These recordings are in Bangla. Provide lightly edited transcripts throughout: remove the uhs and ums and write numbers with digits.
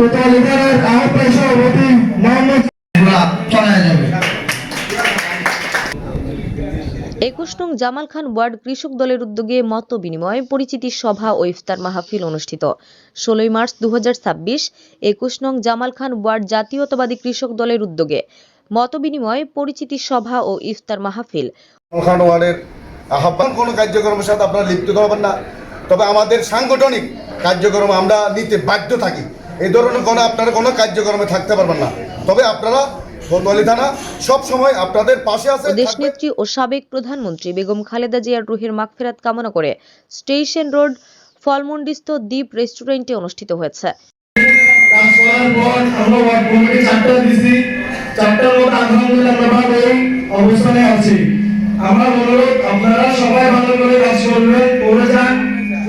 কোতোয়ালিধারার আহ্বায়ক সভাপতি মোহাম্মদ চলায় যাবে। 21 নং জামাল খান ওয়ার্ড কৃষক দলের উদ্যোগে মত বিনিময় পরিচিতি সভা ও ইফতার মাহফিল অনুষ্ঠিত। 16 মার্চ 2026 21 নং জামাল খান ওয়ার্ড জাতীয়তাবাদী কৃষক দলের উদ্যোগে মত বিনিময় পরিচিতি সভা ও ইফতার মাহফিল। জামাল খান ওয়ার্ডের আহ্বান কোনো কার্যক্রমের সাথে আপনারা লিপ্ত হবেন না, তবে আমাদের সাংগঠনিক কার্যক্রম আমরা নিতে বাধ্য থাকি। এই ধরনের কোনো আপনারা কোনো কার্যক্রমে থাকতে পারবেন না, তবে আপনারা কোতোয়ালি থানা সব সময় আপনাদের পাশে আছে। দেশনেত্রী ও সাবেক প্রধানমন্ত্রী বেগম খালেদা জিয়ার রুহের মাগফিরাত কামনা করে স্টেশন রোড ফলমন্ডিস্থ দ্বীপ রেস্টুরেন্টে অনুষ্ঠিত হয়েছে।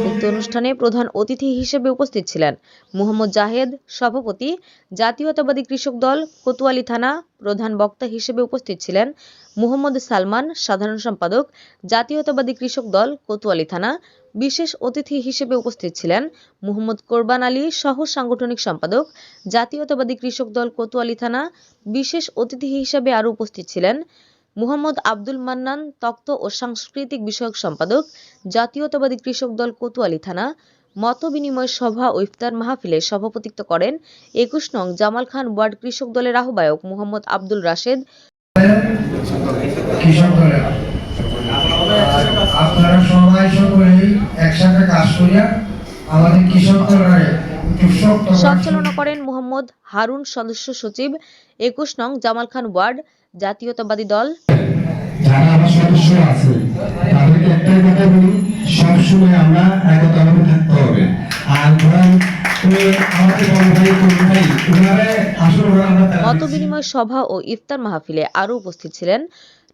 উক্ত অনুষ্ঠানে প্রধান অতিথি হিসেবে উপস্থিত ছিলেন মোহাম্মদ জাহেদ, সভাপতি জাতীয়তাবাদী কৃষক দল কোতোয়ালি থানা। প্রধান বক্তা হিসেবে উপস্থিত ছিলেন মোহাম্মদ সালমান, সাধারণ সম্পাদক জাতীয়তাবাদী কৃষক দল কোতোয়ালি থানা। বিশেষ অতিথি হিসেবে উপস্থিত ছিলেন মোহাম্মদ কোরবান আলী, সহ সাংগঠনিক সম্পাদক জাতীয়তাবাদী কৃষক দল কোতোয়ালি থানা। বিশেষ অতিথি হিসেবে আরও উপস্থিত ছিলেন মোহাম্মদ আব্দুল মান্নান, তথ্য ও সাংস্কৃতিক বিষয়ক সম্পাদক জাতীয়তাবাদী কৃষক দল কোতোয়ালি থানা। মত বিনিময় সভা ও ইফতার মাহফিলে সভাপতিত্ব করেন 21 নং জামাল খান ওয়ার্ড কৃষক দলের আহ্বায়ক মোহাম্মদ আব্দুল রাশেদ। আপনারা সবাই সকলেই একসাথে কাজ করিয়া আমাদের কৃষক দলের সঞ্চালনা করেন মোহাম্মদ হারুন, সদস্য সচিব 21 নং জামাল খান ওয়ার্ড জাতীয়তাবাদী দল। যারা আমার সদস্য আছে তাদেরকে একটাই কথা বলি, সবসময় আমরা একতাভাবে থাকতে হবে। আর মত বিনিময় সভা ও ইফতার মাহফিলে আরও উপস্থিত ছিলেন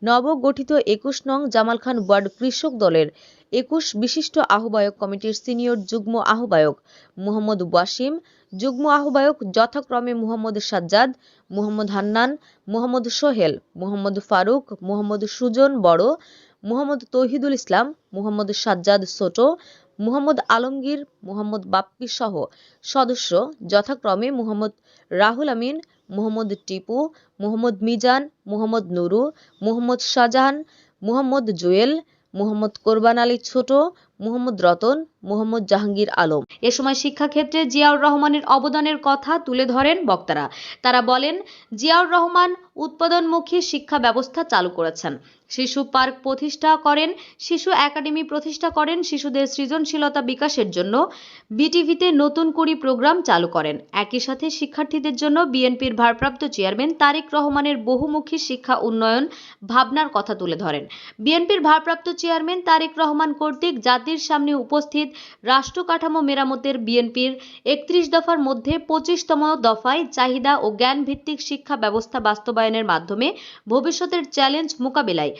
নবগঠিত 21 নং জামাল খান ওয়ার্ড কৃষক দলের 21 বিশিষ্ট আহ্বায়ক কমিটির সিনিয়র যুগ্ম আহ্বায়ক মোহাম্মদ ওয়াসিম, যুগ্ম আহ্বায়ক যথাক্রমে মোহাম্মদ সাজ্জাদ, মোহাম্মদ হান্নান, মোহাম্মদ সোহেল, মোহাম্মদ ফারুক, মোহাম্মদ সুজন বড়, মোহাম্মদ তৌহিদুল ইসলাম, মোহাম্মদ সাজ্জাদ ছোট, মোহাম্মদ আলমগীর, মোহাম্মদ বাপ্পি সহ সদস্য যথাক্রমে মোহাম্মদ রাহুল আমিন, মোহাম্মদ টিপু, মোহাম্মদ মিজান, মোহাম্মদ নুরু, মোহাম্মদ শাহজাহান, মোহাম্মদ জুয়েল, মোহাম্মদ কোরবান আলী ছোট, মোহাম্মদ রতন, মোহাম্মদ জাহাঙ্গীর আলম। এ সময় শিক্ষাক্ষেত্রে জিয়াউর রহমানের অবদানের কথা তুলে ধরেন বক্তারা। তারা বলেন, জিয়াউর রহমান উৎপাদনমুখী শিক্ষা ব্যবস্থা চালু করেছেন, শিশু পার্ক প্রতিষ্ঠা করেন, শিশু একাডেমি প্রতিষ্ঠা করেন, শিশুদের সৃজনশীলতা বিকাশের জন্য বিটিভিতে নতুন কুড়ি প্রোগ্রাম চালু করেন। একই সাথে শিক্ষার্থীদের জন্য বিএনপির ভারপ্রাপ্ত চেয়ারম্যান তারেক রহমানের বহুমুখী শিক্ষা উন্নয়ন ভাবনার কথা তুলে ধরেন। বিএনপির ভারপ্রাপ্ত চেয়ারম্যান তারেক রহমান কর্তৃক জাতির সামনে উপস্থিত রাষ্ট্র কাঠামো মেরামতের বিএনপির 31 দফার মধ্যে 25তম দফায় চাহিদা ও জ্ঞান ভিত্তিক শিক্ষা ব্যবস্থা বাস্তবায়নের মাধ্যমে ভবিষ্যতের চ্যালেঞ্জ মোকাবিলায়